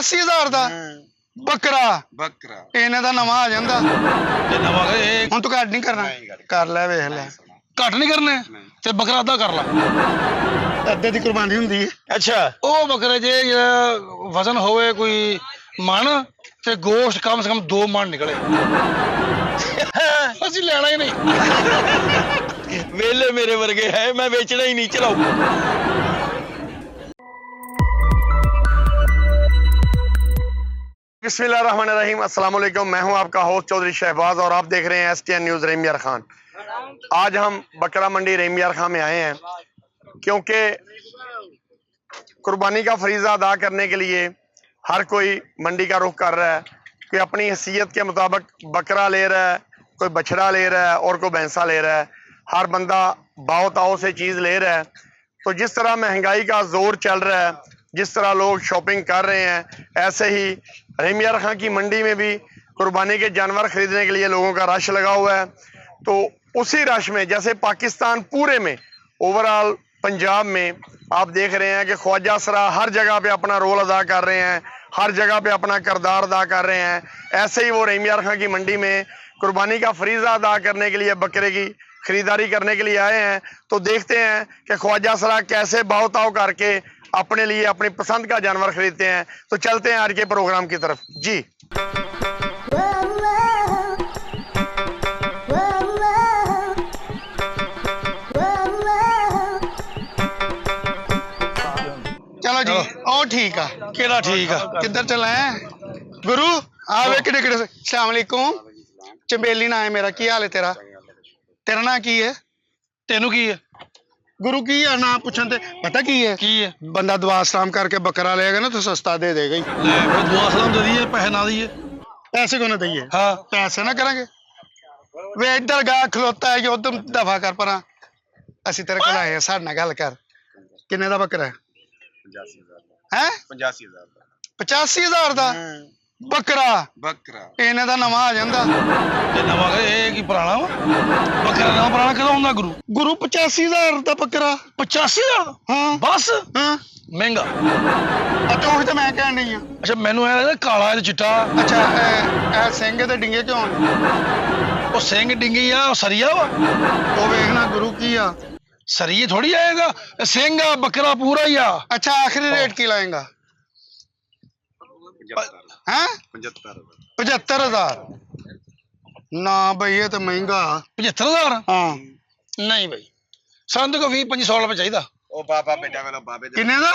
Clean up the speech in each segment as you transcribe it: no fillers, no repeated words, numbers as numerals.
85,000 ਦਾ ਬੱਕਰਾ ਬੱਕਰਾ ਇਹਨੇ ਦਾ ਨਵਾਂ ਆ ਜਾਂਦਾ ਤੇ ਨਵਾਂ ਹੁਣ ਤੂੰ ਘੱਟ ਨਹੀਂ ਕਰਨਾ ਕਰ ਲੈ ਵੇਖ ਲੈ ਘੱਟ ਨਹੀਂ ਕਰਨੇ ਤੇ ਬੱਕਰਾ ਅੱਧਾ ਕਰ ਲਾ ਅੱਧੇ ਦੀ ਕੁਰਬਾਨੀ ਹੁੰਦੀ ਹੈ ਅੱਛਾ ਉਹ ਬੱਕਰੇ ਜੇ ਵਜ਼ਨ ਹੋਵੇ ਕੋਈ ਮਣ ਤੇ ਗੋਸ਼ਤ ਕਮ ਸੇ ਕਮ 2 ਮਣ ਨਿਕਲੇ ਅਸੀਂ ਲੈਣਾ ਹੀ ਨਹੀਂ ਵੇਲੇ ਮੇਰੇ ਵਰਗੇ ਹੈ ਮੈਂ ਵੇਚਣਾ ही नहीं चलाओ बिस्मिल्लाहिर्रहमानिर्रहीम अस्सलाम वालेकुम। मैं हूं आपका होस्ट चौधरी शहबाज और आप देख रहे हैं STN न्यूज़ रेमियार खान। आज हम बकरा मंडी रेमियार खान में आए हैं क्योंकि कुर्बानी का फरीज़ा अदा करने के लिए हर कोई मंडी का रुख कर रहा है। कोई अपनी हैसियत के मुताबिक बकरा ले रहा है, कोई बछड़ा ले रहा है और कोई भैंसा ले रहा है। हर बंदा बाव ताव से चीज़ ले रहा है। तो जिस तरह महंगाई का जोर चल रहा है, जिस तरह लोग शॉपिंग कर रहे हैं, ऐसे ही रेमियार खां की मंडी में भी कुर्बानी के जानवर खरीदने के लिए लोगों का रश लगा हुआ है। तो उसी रश में जैसे पाकिस्तान पूरे में ओवरऑल पंजाब में आप देख रहे हैं कि ख्वाजा सरा हर जगह पे अपना रोल अदा कर रहे हैं, हर जगह पे अपना किरदार अदा कर रहे हैं, ऐसे ही वो रेमियार खां की मंडी में कुर्बानी का फरीज़ा अदा करने के लिए बकरे की खरीदारी करने के लिए आए हैं। तो देखते हैं कि ख्वाजा सरा कैसे भाव ताव करके अपने लिए अपनी पसंद का जानवर खरीदते हैं। तो चलते हैं आज के प्रोग्राम की तरफ जी। चलो जी ओ ठीक है केड़ा ठीक है किधर चला है गुरु आवे किड़े किड़े से अस्सलाम वालेकुम। चंबेली ना है मेरा की हाल है तेरा तेरा ना की है तेनू की है गुरु की है ना पूछन ते पता की है बंदा दुआ सलाम करके बकरा लेगा ना तो सस्ता दे देगा ही। ले फिर दुआ सलाम दे दिए पैसे ना दिए पैसे को ना दिए हाँ पैसे ना करेंगे वे इधर गा खलोता है कि उधर दफा कर परा असी तेरे को आए साढ़े ना गल कर किन्ने दा बकरा है 85,000 85,000 ਦਾ ਬੱਕਰਾ ਬੱਕਰਾ ਇਹਨੇ ਦਾ ਨਵਾਂ ਆ ਜਾਂਦਾ ਤੇ ਨਵਾਂ ਇਹ ਕੀ ਪੁਰਾਣਾ ਵਾ ਬੱਕਰਾ ਨਵਾਂ ਪੁਰਾਣਾ ਕਦੋਂ ਹੁੰਦਾ ਗੁਰੂ 85,000 ਦਾ ਬੱਕਰਾ 85,000 ਹਾਂ ਬਸ ਹਾਂ ਮਹਿੰਗਾ ਅਤੇ ਉਹੀ ਤਾਂ ਮੈਂ ਕਹਿਣ ਨਹੀਂ ਆ ਅੱਛਾ ਮੈਨੂੰ ਇਹ ਲੱਗਦਾ ਕਾਲਾ ਤੇ ਚਿੱਟਾ ਅੱਛਾ ਇਹ ਸਿੰਘ ਤੇ ਡਿੰਗੇ ਕਿਉਂ ਨੇ ਉਹ ਸਿੰਘ ਡਿੰਗੀ ਆ ਉਹ ਸਰੀਆ ਵਾ ਉਹ ਵੇਖਣਾ ਗੁਰੂ ਕੀ ਆ सरिये थोड़ी आएगा सिंह बकरा पूरा ही आ। अच्छा आखिरी रेट की लाएगा हैं 75,000 ना भाई ये तो महंगा 75,000 हाँ नहीं भाई ਸਾਨੂੰ ਕੋ 20-2500 ਰੁਪਏ ਚਾਹੀਦਾ ਉਹ ਬਾਬਾ ਬੇਟਾ ਵਾਲਾ ਬਾਬੇ ਦੇ ਕਿੰਨੇ ਦਾ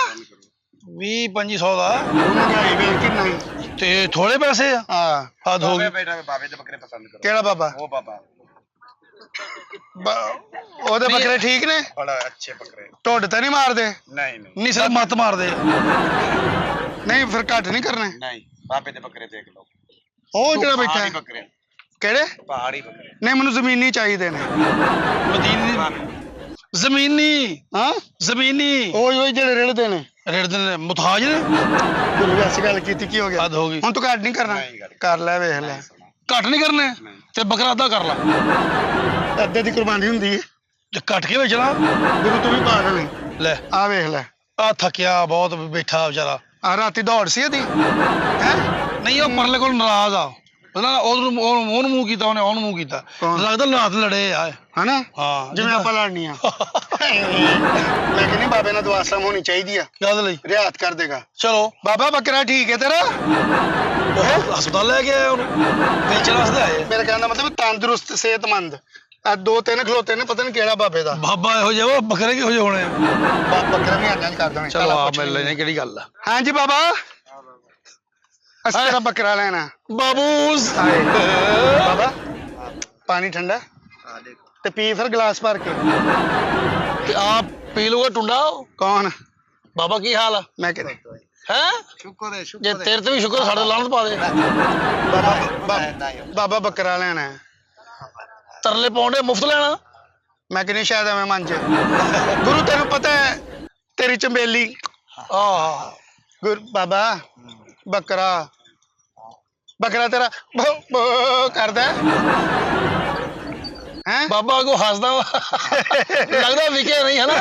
20-2500 ਦਾ ਮਹਿੰਗਾਈ ਵੇਖ ਕਿੰਨਾ ਹੀ ਤੇ ਥੋੜੇ ਪੈਸੇ ਆ ਹਾਂ ਹੱਦ ਹੋ ਬਾਬੇ ਗਈ ਬੇਟਾ ਬਾਬੇ ਦੇ ਬੱਕਰੇ ਪਸੰਦ ਕਰੋ ਕਿਹੜਾ ਬਾਬਾ ਉਹ ਬਾਬਾ ਉਹਦੇ ਬੱਕਰੇ ਠੀਕ ਨੇ ਬੜਾ ਅੱਛੇ ਬੱਕਰੇ ਢੋਡ ਤਾਂ ਨਹੀਂ ਮਾਰਦੇ ਨਹੀਂ ਨਹੀਂ ਨਹੀਂ ਸਿਰ ਮੱਤ ਮਾਰਦੇ ਨਹੀਂ ਫਿਰ ਘੱਟ ਨਹੀਂ ਕਰਨੇ ਨਹੀਂ ਬਾਬੇ ਦੇ ਬੱਕਰੇ ਦੇਖ ਲਓ ਉਹ ਜਿਹੜਾ ਬੈਠਾ ਪਹਾੜੀ ਹੈ ਬੱਕਰੇ ਕਿਹੜੇ ਪਹਾੜੀ ਬੱਕਰੇ ਨਹੀਂ ਮੈਨੂੰ ਜ਼ਮੀਨੀ ਚਾਹੀਦੇ ਨੇ ਮਦੀਨੀ ਜ਼ਮੀਨੀ ਹਾਂ ਜ਼ਮੀਨੀ ਓਏ ਜਿਹੜੇ ਰੇੜਦੇ ਨੇ ਰੇੜਦੇ ਨੇ ਮੁਤਾਜ ਨੇ ਗੁਰੂ ਵੈਸੀ ਗੱਲ ਕੀਤੀ ਕੀ ਹੋ ਗਿਆ ਹੱਦ ਹੋ ਗਈ ਹੁਣ ਤੂੰ ਘੱਟ ਨਹੀਂ ਕਰਨਾ ਕਰ ਲੈ ਵੇਖ ਲੈ ਘੱਟ ਨਹੀਂ ਕਰਨੇ ਤੇ ਬੱਕਰਾ ਅੱਧਾ ਕਰ ਲਾ ਅੱਧੇ ਦੀ ਕੁਰਬਾਨੀ ਹੁੰਦੀ ਹੈ ਤੇ ਕੱਟ ਕੇ ਵੇਚਣਾ ਗੁਰੂ ਤੂੰ ਵੀ ਪਾਗਲ ਹੈ ਲੈ ਆ ਵੇਖ ਲੈ ਆ ਥੱਕਿਆ ਬਹੁਤ ਬੈਠਾ ਵਿਚਾਰਾ ਆ ਰਾਤੀ ਦੌੜ ਸੀ ਇਹਦੀ ਹੈ ਨਹੀਂ ਉਹ ਪਰਲੇ ਕੋਲ ਨਾਰਾਜ਼ ਆ ਉਹਨੂੰ ਮੂੰਹ ਕੀਤਾ ਉਹਨੇ ਉਹਨੂੰ ਮੂੰਹ ਕੀਤਾ ਲੱਗਦਾ ਰਾਤ ਲੜੇ ਆ ਹਨਾ ਹਾਂ ਜਿਵੇਂ ਆਪਾਂ ਲੜਨੀ ਆ ਮੈਂ ਕਹਿੰਦੀ ਬਾਬੇ ਨਾਲ ਦੁਆ ਸਲਾਮ ਹੋਣੀ ਚਾਹੀਦੀ ਆ ਯਾਦ ਲਈ ਰਿਆਤ ਕਰ ਦੇਗਾ ਚਲੋ ਬਾਬਾ ਬੱਕਰਾ ਠੀਕ ਹੈ ਤੇਰਾ ਉਹ ਹਸਪਤਾਲ ਲੈ ਕੇ ਆਏ ਉਹਨੂੰ ਵੇਚਣ ਵਾਸਤੇ ਆਏ ਮੇਰੇ ਕਹਿਣ ਦਾ ਮਤਲਬ ਤੰਦਰੁਸਤ ਸਿਹਤਮੰਦ ਆ 2-3 ਖਲੋਤੇ ਨੇ ਪਤਾ ਨਹੀਂ ਕਿਹੜਾ ਬਾਬੇ ਦਾ ਬਾਬਾ ਇਹੋ ਜਿਹਾ ਉਹ ਬੱਕਰੇ ਕਿਹੋ ਜਿਹੇ ਹੋਣੇ ਬੱਕਰਾ ਵੀ ਆਂਜਾਂ ਕਰ ਦੇਣਾ ਚਲੋ ਆ ਮਿਲ ਲੈਣੇ ਕਿਹੜੀ ਗੱਲ ਆ ਹਾਂਜੀ ਬਾਬਾ ਅਸੀਂ ਤੇਰਾ ਬੱਕਰਾ ਲੈਣਾ ਬਾਬੂਸ ਬਾਬਾ ਪਾਣੀ ਠੰਡਾ ਤੇ ਪੀ ਫਿਰ ਗਲਾਸ ਭਰ ਕੇ ਤੇ ਆਪ ਪੀ ਲੂਗਾ ਟੁੰਡਾ ਕੌਣ ਬਾਬਾ ਕੀ ਹਾਲ ਆ ਮੈਂ ਕਹਿੰਦਾ ਹੈ ਸ਼ੁਕਰ ਹੈ ਜੇ ਤੇਰੇ ਤੇ ਵੀ ਸ਼ੁਕਰ ਸਾਡੇ ਲਾਹਨਤ ਪਾ ਦੇ ਬਾਬਾ ਬੱਕਰਾ ਲੈਣਾ ਹੈ ਤਰਲੇ ਪਾਉਂਦੇ ਮੁਫਤ ਲੈਣਾ ਮੈਂ ਕਹਿੰਦੀ ਸ਼ਾਇਦ ਐਵੇਂ ਮੰਨ ਜੇ ਗੁਰੂ ਤੈਨੂੰ ਪਤਾ ਹੈ ਤੇਰੀ ਚੰਬੇਲੀ ਆਹ ਗੁਰੂ ਬਾਬਾ ਬੱਕਰਾ ਤੇਰਾ ਕਰਦਾ ਹੈ ਬਾਬਾ ਕੋ ਹੱਸਦਾ ਵਾ ਲੱਗਦਾ ਵਿਕੇ ਨਹੀਂ ਹਨਾ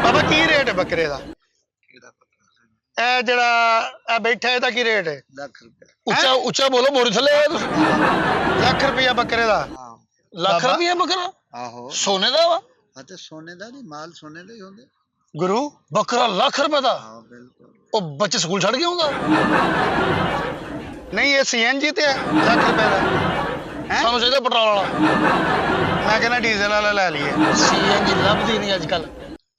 ਬਾਬਾ ਕੀ ਰੇਟ ਹੈ ਬੱਕਰੇ ਦਾ ਇਹ ਜਿਹੜਾ ਇਹ ਬੈਠਾ ਇਹਦਾ ਕੀ ਰੇਟ ਹੈ? ਲੱਖ ਰੁਪਏ ਉੱਚਾ ਉੱਚਾ ਬੋਲੋ, ਮੋਰੀ ਥੱਲੇ ਆਏ ਤੁਸੀਂ। ਲੱਖ ਰੁਪਇਆ ਬੱਕਰੇ ਦਾ? ਲੱਖ ਬਾਬਾ। ਰੁਪਇਆ ਬੱਕਰਾ ਆਹੋ ਸੋਨੇ ਦਾ ਵਾ? ਅਤੇ ਸੋਨੇ ਦਾ ਨਹੀਂ, ਮਾਲ ਸੋਨੇ ਦਾ ਹੀ ਹੁੰਦੇ। ਗੁਰੂ ਬੱਕਰਾ ਲੱਖ ਰੁਪਏ ਦਾ? ਹਾਂ ਬਿਲਕੁਲ। ਉਹ ਬੱਚੇ ਸਕੂਲ ਛੱਡ ਕੇ ਆਉਂਦਾ? ਨਹੀਂ ਇਹ ਸੀਐਨਜੀ ਤੇ ਹੈ ਲੱਖ ਰੁਪਏ ਦਾ। ਸਾਨੂੰ ਚਾਹੀਦਾ ਪੈਟਰੋਲ ਵਾਲਾ। ਮੈਂ ਕਹਿੰਦਾ ਡੀਜ਼ਲ ਵਾਲਾ ਲੈ ਲਈਏ। ਸੀਐਨਜੀ ਲੱਭਦੀ ਨਹੀਂ ਅੱਜ ਕੱਲ।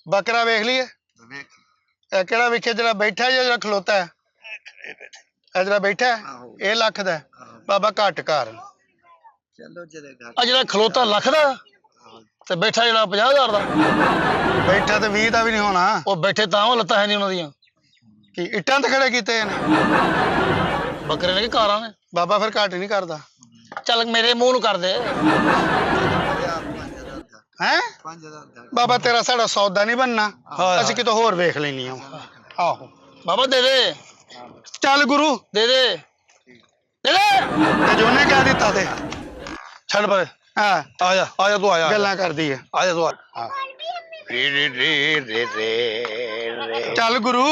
ਬੱਕਰਾ ਵੇਖ ਲਈਏ। ਵੇਖ ਇਹ ਕਿਹੜਾ ਵੇਖਿਆ, ਜਿਹੜਾ ਬੈਠਾ ਜਾਂ ਜਿਹੜਾ ਖਲੋਤਾ ਹੈ? ਇਹ ਜਿਹੜਾ ਬੈਠਾ ਹੈ, ਆਹੋ। ਇਹ ਲੱਖ ਦਾ ਹੈ। ਬਾਬਾ ਘੱਟ ਕਰ। ਚਲੋ ਜਿਹੜੇ ਘਰ ਆ ਜਿਹੜਾ ਖਲੋਤਾ ਲੱਖ ਦਾ ਤੇ ਬੈਠਾ ਜਿਹੜਾ 50,000 ਦਾ? ਬੈਠਾ ਤੇ 20 ਦਾ ਵੀ ਨਹੀਂ ਹੋਣਾ। ਉਹ ਬੈਠੇ ਤਾਂ ਉਹ ਲੱਤਾਂ ਹੈ ਨਹੀਂ ਉਹਨਾਂ ਦੀਆਂ। ਕੀ ਇੱਟਾਂ ਤੇ ਖੜੇ ਕੀਤੇ ਨੇ ਬੱਕਰੇ ਨੇ ਕਿ ਕਾਰਾਂ ਨੇ? ਬਾਬਾ ਫਿਰ ਘੱਟ ਨਹੀਂ ਕਰਦਾ। ਚੱਲ ਮੇਰੇ ਮੂੰਹ ਨੂੰ ਕਰ ਦੇ। 5,000 ਦਾ ਹੈ 5,000 ਦਾ ਬਾਬਾ ਤੇਰਾ ਸਾਡਾ ਸੌਦਾ ਨਹੀਂ ਬਣਨਾ। ਅਸੀਂ ਕਿਤੋਂ ਹੋਰ ਵੇਖ ਲੈਣੀ ਆ। ਆਹੋ ਬਾਬਾ ਦੇ ਦੇ। ਚੱਲ ਗੁਰੂ ਦੇ ਦੇ ਦੇ ਦੇ। ਤੇ ਜੋਨੇ ਕਹਿ ਦਿੱਤਾ ਤੇ ਛੱਡ ਪਰੇ। ਹਾਂ ਆ ਜਾ ਤੂੰ ਆ ਜਾ। ਗੱਲਾਂ ਕਰਦੀ ਹੈ। ਆ ਜਾ ਤੂੰ ਆ। ਚੱਲ ਗੁਰੂ।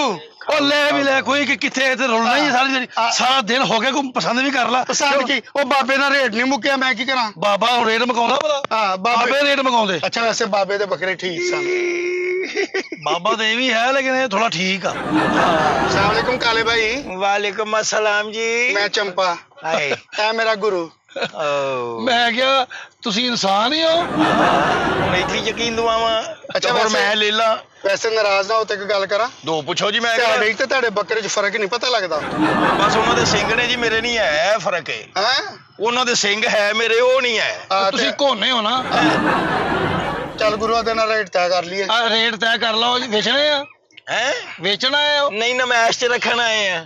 ਉਹ ਲੈ ਵੀ ਲੈ ਕੋਈ ਕਿ ਕਿੱਥੇ ਇੱਥੇ ਰੁਲਣਾ ਹੀ ਸਾਰੀ ਦਿਨ। ਸਾਰਾ ਦਿਨ ਹੋ ਗਿਆ, ਕੋਈ ਪਸੰਦ ਵੀ ਕਰ ਲਾ। ਪਸੰਦ ਕੀ? ਉਹ ਬਾਬੇ ਦਾ ਰੇਟ ਨਹੀਂ ਮੁੱਕਿਆ, ਮੈਂ ਕੀ ਕਰਾਂ? ਬਾਬਾ ਉਹ ਰੇਟ ਮਕਾਉਂਦਾ ਭਲਾ? ਹਾਂ ਬਾਬੇ ਰੇਟ ਮਕਾਉਂਦੇ। ਅੱਛਾ ਵੈਸੇ ਬਾਬੇ ਦੇ ਬੱਕਰੇ ਠੀਕ ਸਨ। ਬਾਬਾ ਦੇ ਵੀ ਹੈ ਲੇਕਿਨ ਇਹ ਥੋੜਾ ਠੀਕ ਆ। अस्सलाम वालेकुम काले भाई। वालेकुम अस्सलाम जी। मैं चंपा। हाय ਇਹ ਮੇਰਾ ਗੁਰੂ। ਮੈਂ ਕਿਹਾ ਤੁਸੀਂ ਇਨਸਾਨ ਹੀ ਹੋ। ਹੁਣ ਇੱਥੇ ਯਕੀਨ ਦਵਾਵਾਂ। ਅੱਛਾ ਹੋਰ ਮੈਂ ਲੈ ਲਾ। ਵੈਸੇ ਨਾਰਾਜ਼ ਨਾ ਹੋ ਤੇ ਇੱਕ ਗੱਲ ਕਰਾਂ। ਦੋ ਪੁੱਛੋ ਜੀ। ਮੈਂ ਤੁਹਾਡੇ ਤੇ ਤੁਹਾਡੇ ਬੱਕਰੇ 'ਚ ਫਰਕ ਨਹੀਂ ਪਤਾ ਲੱਗਦਾ। ਬਸ ਉਹਨਾਂ ਦੇ ਸਿੰਘ ਨੇ ਜੀ, ਮੇਰੇ ਨਹੀਂ ਹੈ ਫਰਕ ਹੈ। ਹੈ ਉਹਨਾਂ ਦੇ ਸਿੰਘ ਹੈ, ਮੇਰੇ ਉਹ ਨਹੀਂ ਹੈ। ਤੁਸੀਂ ਕੋਨੇ ਹੋ ਨਾ। ਚੱਲ ਗੁਰੂ ਦੇ ਨਾਲ ਰੇਟ ਤੈਅ ਕਰ ਲਈਏ। ਰੇਟ ਤੈਅ ਕਰ ਲਓ। ਵੇਚਣੇ ਆ? ਹੈ ਵੇਚਣਾ ਹੈ? ਨਹੀਂ ਨਮਾਇਸ਼ 'ਚ ਰੱਖਣ ਆਏ ਆ।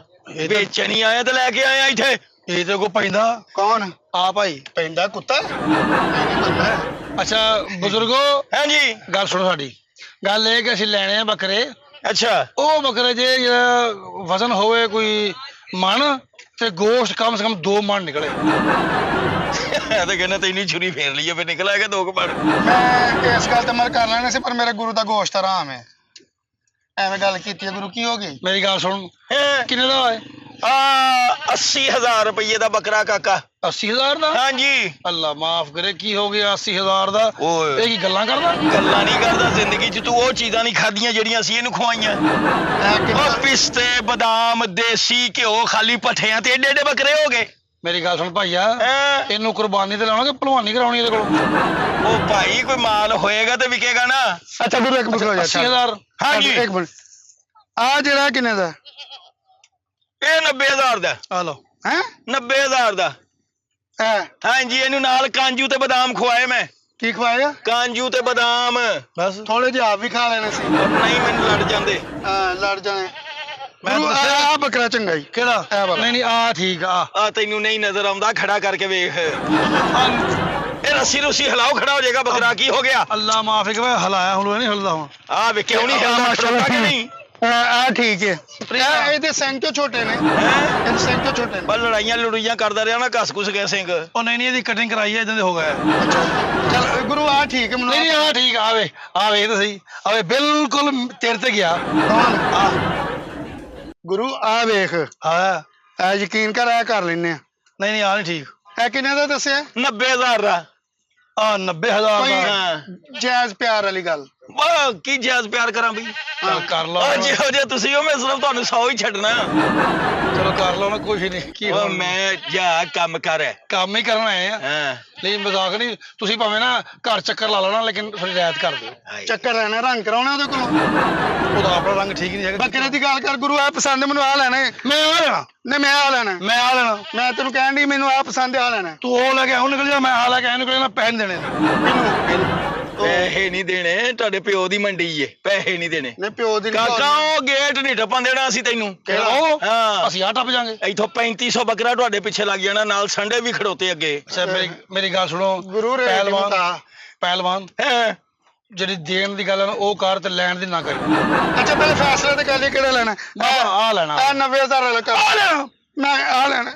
ਵੇਚਣੀ ਆਏ ਤੇ ਲੈ ਕੇ ਆਏ ਆ ਇੱਥੇ। ਇਹ ਤੇ ਕੋ ਪੈਂਦਾ। ਕੌਣ? ਆ ਭਾਈ ਪੈਂਦਾ ਕੁੱਤਾ। ਅੱਛਾ ਬਜ਼ੁਰਗੋ। ਹਾਂਜੀ ਗੱਲ ਸੁਣੋ ਸਾਡੀ। ਗੱਲ ਇਹ ਕਿ ਅਸੀਂ ਲੈਣੇ ਆ ਬੱਕਰੇ। ਅੱਛਾ ਉਹ ਬੱਕਰੇ ਜੇ ਜਿਹੜਾ ਵਜ਼ਨ ਹੋਵੇ ਕੋਈ ਮਣ ਤੇ ਗੋਸ਼ਤ ਕਮ ਸੇ ਕਮ 2 ਮਣ ਨਿਕਲੇ। ਇਹ ਤਾਂ ਕਹਿੰਦਾ ਤੈਨੂੰ ਛੁਰੀ ਫੇਰ ਲਈ ਫੇ ਨਿਕਲ ਆਏਗਾ 2 ਮਣ। ਮੈਂ ਇਸ ਗੱਲ ਤੇ ਮਰ ਕਰ ਲੈਣੇ ਸੀ, ਪਰ ਮੇਰੇ ਗੁਰੂ ਦਾ ਗੋਸ਼ਤ ਆਰਾਮ ਹੈ। ਐਵੇਂ ਗੱਲ ਕੀਤੀ ਹੈ ਗੁਰੂ, ਕੀ ਹੋ ਗਈ? ਮੇਰੀ ਗੱਲ ਸੁਣ। ਕਿੰਨੇ ਦਾ ਹੈ? 80,000 ਰੁਪਏ ਦਾ ਬੱਕਰਾ ਕਾਕਾ। 80,000 ਦਾ? ਹਾਂਜੀ। ਅੱਲਾ ਮਾਫ ਕਰੇ, ਕੀ ਹੋ ਗਿਆ 80,000 ਦਾ? ਓਏ ਇਹ ਕੀ ਗੱਲਾਂ ਕਰਦਾ? ਗੱਲਾਂ ਨਹੀਂ ਕਰਦਾ। ਜ਼ਿੰਦਗੀ 'ਚ ਤੂੰ ਉਹ ਚੀਜ਼ਾਂ ਨਹੀਂ ਖਾਧੀਆਂ ਜਿਹੜੀਆਂ ਅਸੀਂ ਇਹਨੂੰ ਖਵਾਈਆਂ। ਉਹ ਪਿਸਤੇ ਬਦਾਮ ਦੇਸੀ ਘਿਓ ਖਾਲੀ ਪੱਠਿਆਂ ਤੇ ਏਡੇ ਏਡੇ ਬੱਕਰੇ ਹੋ ਗਏ। ਮੇਰੀ ਗੱਲ ਸੁਣ ਭਾਈਆ, ਹੈਂ? ਇਹਨੂੰ ਕੁਰਬਾਨੀ ਤੇ ਲਾਉਣਾ ਕਿ ਭਲਵਾਨੀ ਕਰਾਉਣੀ ਇਹਦੇ ਕੋਲ? ਉਹ ਭਾਈ ਕੋਈ ਮਾਲ ਹੋਏਗਾ ਤੇ ਵਿਕੇਗਾ ਨਾ। ਅੱਛਾ ਗੁਰੂ ਇੱਕ ਮਿੰਟ ਹੋ ਜਾ। 80,000? ਹਾਂਜੀ। ਇੱਕ ਮਿੰਟ। ਆ ਜਿਹੜਾ ਕਿੰਨੇ ਦਾ? ਇਹ 90,000 ਦਾ। ਆ ਲਓ। ਹੈ 90,000 ਦਾ। ਹਾਂਜੀ ਇਹਨੂੰ ਨਾਲ ਕਾਂਜੂ ਤੇ ਬਦਾਮ ਖਵਾਏ ਮੈਂ। ਕੀ ਖਵਾਇਆ? ਕਾਂਜੂ ਤੇ ਬਦਾਮ। ਬਸ ਥੋੜੇ ਜਿਹੇ ਆਪ ਵੀ ਖਾ ਲੈਣੇ ਸੀ। ਨਹੀਂ ਮੈਨੂੰ ਲੜ ਜਾਂਦੇ। ਹਾਂ ਲੜ ਜਾਣੇ। ਆ ਬੱਕਰਾ ਚੰਗਾ ਹੀ। ਕਿਹੜਾ? ਨਹੀਂ ਨਹੀਂ ਆ ਠੀਕ ਆ। ਆ ਤੈਨੂੰ ਨਹੀਂ ਨਜ਼ਰ ਆਉਂਦਾ? ਖੜਾ ਕਰਕੇ ਵੇਖ। ਇਹ ਰੱਸੀ ਰੁੱਸੀ ਹਿਲਾਓ, ਖੜਾ ਹੋ ਜਾਏਗਾ ਬੱਕਰਾ। ਕੀ ਹੋ ਗਿਆ? ਅੱਲਾ ਮਾਫ ਕਰੇ, ਹਲਾਇਆ ਹੁਣ ਨਹੀਂ ਹਿਲਦਾ ਹੁਣ। ਆ ਵੇਖਿਆ ਹੁਣੀ ਹਿਲਦਾ ਕਿ ਨਹੀਂ? ਆ ਠੀਕ ਹੈ। ਇਹਦੇ ਸਿੰਘ ਤੋਂ ਛੋਟੇ ਨੇ। ਇਹਦੇ ਸਿੰਘ ਤੋਂ ਛੋਟੇ ਨੇ। ਬਸ ਲੜਾਈਆਂ ਲੜੂਈਆਂ ਕਰਦਾ ਰਿਹਾ ਨਾ, ਘਸ ਘੁਸ ਗਿਆ ਸਿੰਘ। ਉਹ ਨਹੀਂ ਇਹਦੀ ਕਟਿੰਗ ਕਰਾਈ ਹੈ, ਇਦਾਂ ਦੇ ਹੋ ਗਿਆ। ਅੱਛਾ ਚੱਲ ਗੁਰੂ ਆ ਠੀਕ ਹੈ। ਮੈਨੂੰ ਨਹੀਂ ਆ ਠੀਕ। ਆਵੇ ਆਵੇ ਤਾਂ ਸਹੀ। ਆਵੇ ਬਿਲਕੁਲ ਤੇਰੇ ਤੇ ਗਿਆ। ਕੌਣ? ਆ ਗੁਰੂ ਆ ਵੇਖ। ਹਾਂ ਐ ਯਕੀਨ ਕਰ, ਐ ਕਰ ਲੈਨੇ ਆ। ਨਹੀਂ ਨਹੀਂ ਆ ਨਹੀਂ ਠੀਕ। ਇਹ ਕਿੰਨੇ ਦਾ ਦੱਸਿਆ? 90,000 ਦਾ। ਆ 90,000 ਦਾ? ਹਾਂ ਜਾਇਜ਼ ਪਿਆਰ ਵਾਲੀ ਗੱਲ। ਵਾਹ ਕੀ ਜਾਇਜ਼ ਪਿਆਰ ਕਰਾਂ ਬਈ। ਚੱਲ ਕਰ ਲਓ। ਜਿਹੋ ਜੇ ਤੁਸੀਂ ਹੋ, ਮੈਂ ਸਿਰਫ ਤੁਹਾਨੂੰ 100 ਹੀ ਛੱਡਣਾ। ਚਲੋ ਕਰ ਲਓ ਨਾ, ਕੁਛ ਨਹੀਂ। ਕੀ ਉਹ ਮੈਂ ਜਾ ਕੰਮ ਕਰ। ਕੰਮ ਹੀ ਕਰਨ ਆਏ ਆ। ਹਾਂ ਨਹੀਂ ਮਜ਼ਾਕ ਨਹੀਂ। ਤੁਸੀਂ ਭਾਵੇਂ ਨਾ ਘਰ ਚੱਕਰ ਲਾ ਲੈਣਾ, ਲੇਕਿਨ ਫਿਰ ਰਿਆਇਤ ਕਰ ਦਿਓ। ਚੱਕਰ ਲੈਣਾ, ਰੰਗ ਕਰਾਉਣਾ ਉਹਦੇ ਕੋਲੋਂ। ਉਹਦਾ ਆਪਣਾ ਰੰਗ ਠੀਕ ਨਹੀਂ ਹੈਗਾ। ਬੱਕਰੇ ਦੀ ਗੱਲ ਕਰ ਗੁਰੂ। ਆ ਪਸੰਦ ਮੈਨੂੰ ਆ ਲੈਣਾ। ਮੈਂ ਆ ਲੈਣਾ। ਨਹੀਂ ਮੈਂ ਆ ਲੈਣਾ। ਮੈਂ ਆ ਲੈਣਾ। ਮੈਂ ਤੈਨੂੰ ਕਹਿਣ ਦੀ ਮੈਨੂੰ ਆ ਪਸੰਦ ਆ ਲੈਣਾ। ਤੂੰ ਉਹ ਲੈ ਕੇ ਆਉਂ ਨਿਕਲ ਜਾ। ਮੈਂ ਆ ਲੈ ਕੇ ਆਉਂ ਨਿਕਲ ਜਾ। ਪੈਸੇ ਦੇਣੇ ਮੈਨੂੰ। ਪੈਸੇ ਨਹੀਂ ਦੇਣੇ। ਤੁਹਾਡੇ ਪਿਓ ਦੀ ਮੰਡੀ ਏ। ਪੈਸੇ ਨਹੀਂ ਦੇਣੇ। ਨਹੀਂ ਪਿਓ ਦੀ ਕਾਕਾ ਉਹ ਗੇਟ ਨਹੀਂ ਟੱਪਣ ਦੇਣਾ ਅਸੀਂ ਤੈਨੂੰ। ਹਾਂ ਅਸੀਂ ਆ ਟੱਪ ਜਾਾਂਗੇ। ਇੱਥੋਂ 3500 ਬੱਕਰਾ ਤੁਹਾਡੇ ਪਿੱਛੇ ਲੱਗ ਜਾਣਾ, ਨਾਲ ਸੰਡੇ ਵੀ ਖੜੋਤੇ ਅੱਗੇ। ਅੱਛਾ ਮੇਰੀ ਗੱਲ ਸੁਣੋ ਗੁਰੂ। ਪਹਿਲਵਾਨ ਹੈ ਜਿਹੜੀ ਦੇਣ ਦੀ ਗੱਲ ਹੈ ਨਾ ਉਹ ਕਰ, ਤੇ ਲੈਣ ਦੀ ਨਾ ਕਰੀ। ਅੱਛਾ ਪਹਿਲੇ ਫੈਸਲਾ ਤੇ ਕਰ ਲਈ ਕਿਹੜਾ ਲੈਣਾ। ਆ ਲੈਣਾ। ਆ 90,000 ਵਾਲਾ ਕਰ। ਆ ਲੈਣਾ। ਮੈਂ ਆ ਲੈਣਾ।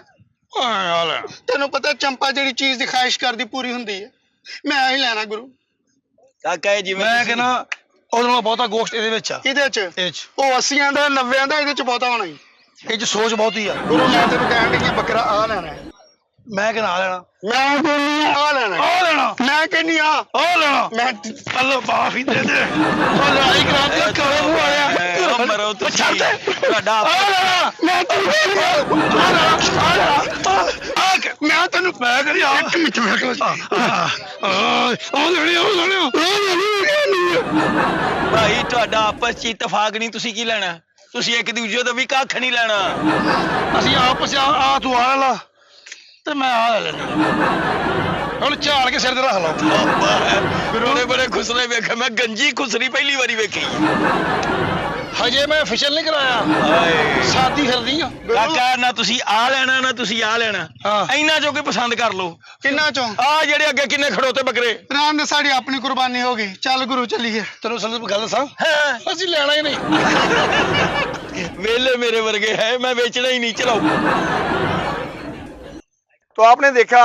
ਆ ਲੈਣਾ। ਤੈਨੂੰ ਪਤਾ ਚੰਪਾ ਜਿਹੜੀ ਚੀਜ਼ ਦੀ ਖਾਹਿਸ਼ ਕਰਦੀ ਪੂਰੀ ਹੁੰਦੀ ਹੈ। ਮੈਂ ਹੀ ਲੈਣਾ ਗੁਰੂ। ਕਾਕਾ ਜਿਵੇਂ ਮੈਂ ਕਹਿੰਦਾ ਉਹਦੇ ਨਾਲੋਂ ਬਹੁਤਾ ਗੋਸ਼ਟ ਇਹਦੇ ਵਿੱਚ ਆ। ਇਹਦੇ ਚ ਇਹਦੇ ਚ ਉਹ 80 ਦਾ 90 ਦਾ, ਇਹਦੇ ਚ ਬਹੁਤਾ ਹੋਣਾ ਹੀ। ਇਹ ਚ ਸੋਚ ਬਹੁਤੀ ਆ। ਗੁਰੂ ਮੈਂ ਤੈਨੂੰ ਕਹਿਣ ਡਈ ਬੱਕਰਾ ਆ ਲੈਣਾ ਹੈ। ਮੈਂ ਕਿਹਾ ਲੈਣਾ, ਮੈਂ ਕਹਿੰਦੀ ਆ ਲੈਣਾ ਹੈ। ਆ ਲੈਣਾ, ਮੈਂ ਕਹਿੰਦੀ ਆ ਲੈਣਾ। ਮੈਂ ਅੱਲੋ ਬਾਫ ਹੀ ਦੇ ਦੇ। ਉਹ ਲੜਾਈ ਕਰਾ ਦੇ ਕਾਲੇ ਮੂੰਹ ਵਾਲਿਆ। ਉਹ ਮਰੋ ਤੁਸੀਂ। ਛੱਡ ਦੇ। ਤੁਹਾਡਾ ਆ ਲੈਣਾ, ਮੈਂ ਤੈਨੂੰ ਕਹਿੰਦੀ ਆ ਮੈਂ ਤੈਨੂੰ ਮੈਂ ਕਰੀ ਆ ਇੱਕ ਮਿੰਟ ਮੈਂ ਉਹ ਲੈਣੀ ਭਾਈ ਤੁਹਾਡਾ ਆਪਸ ਚ ਇਤਫਾਕ ਨਹੀਂ, ਤੁਸੀਂ ਕੀ ਲੈਣਾ? ਤੁਸੀਂ ਇੱਕ ਦੂਜੇ ਤੋਂ ਵੀ ਕੱਖ ਨਹੀਂ ਲੈਣਾ। ਅਸੀਂ ਆਪਸ ਆ ਤੂੰ ਆ ਲਾ ਤੇ ਮੈਂ ਆ ਲੈ ਲੈਣੀ। ਹੁਣ ਝਾੜ ਕੇ ਸਿਰ ਤੇ ਰੱਖ ਲਓ। ਗੁਰੂ ਨੇ ਬੜੇ ਖੁਸਰੇ ਵੇਖੇ, ਮੈਂ ਗੰਜੀ ਖੁਸਰੀ ਪਹਿਲੀ ਵਾਰੀ ਵੇਖੀ। ਹਜੇ ਮੈਂ ਫਿਸ਼ਲ ਨਹੀਂ ਕਰਾਇਆ, ਹਾਏ ਸਾਦੀ ਫਿਰਦੀ ਆ। ਕਾਕਾ ਨਾ ਤੁਸੀਂ ਆ ਲੈਣਾ ਨਾ ਤੁਸੀਂ ਆ ਲੈਣਾ, ਹਾਂ। ਇੰਨਾ ਜੋ ਕੋਈ ਪਸੰਦ ਕਰ ਲਓ। ਕਿੰਨਾ ਚੋਂ ਆ ਜਿਹੜੇ ਅੱਗੇ ਕਿੰਨੇ ਖੜੋਤੇ ਬੱਕਰੇ। ਰਾਮ ਦੇ ਸਾਡੀ ਆਪਣੀ ਕੁਰਬਾਨੀ ਹੋ ਗਈ। ਚੱਲ ਗੁਰੂ ਚੱਲੀਏ। ਤੈਨੂੰ ਅਸਲ ਵਿੱਚ ਗੱਲ ਦੱਸਾਂ, ਹਾਂ ਅਸੀਂ ਲੈਣਾ ਹੀ ਨਹੀਂ। ਵੇਲੇ मेरे वर्गे है, मैं बेचना ही नहीं, चलाओ। तो आपने देखा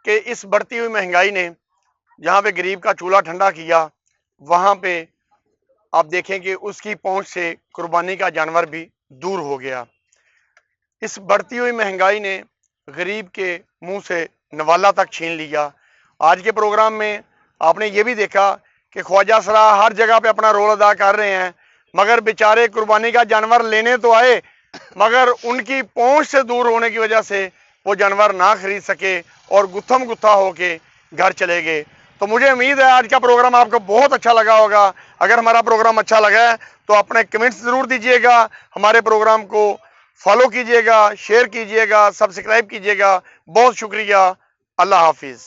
कि इस बढ़ती हुई महंगाई ने जहाँ पे गरीब का चूल्हा ठंडा किया, वहाँ पे आप देखें कि उसकी पहुंच से कुर्बानी का जानवर भी दूर हो गया। इस बढ़ती हुई महंगाई ने गरीब के मुंह से नवाला तक छीन लिया। आज के प्रोग्राम में आपने ये भी देखा कि ख्वाजा सरा हर जगह पे अपना रोल अदा कर रहे हैं, मगर बेचारे कुर्बानी का जानवर लेने तो आए, मगर उनकी पहुंच से दूर होने की वजह से वो जानवर ना खरीद सके और गुत्थम गुत्था होके घर चले गए। तो मुझे उम्मीद है आज का प्रोग्राम आपको बहुत अच्छा लगा होगा। अगर हमारा प्रोग्राम अच्छा लगा है तो अपने कमेंट्स ज़रूर दीजिएगा, हमारे प्रोग्राम को फॉलो कीजिएगा, शेयर कीजिएगा, सब्सक्राइब कीजिएगा। बहुत शुक्रिया। अल्लाह हाफिज़।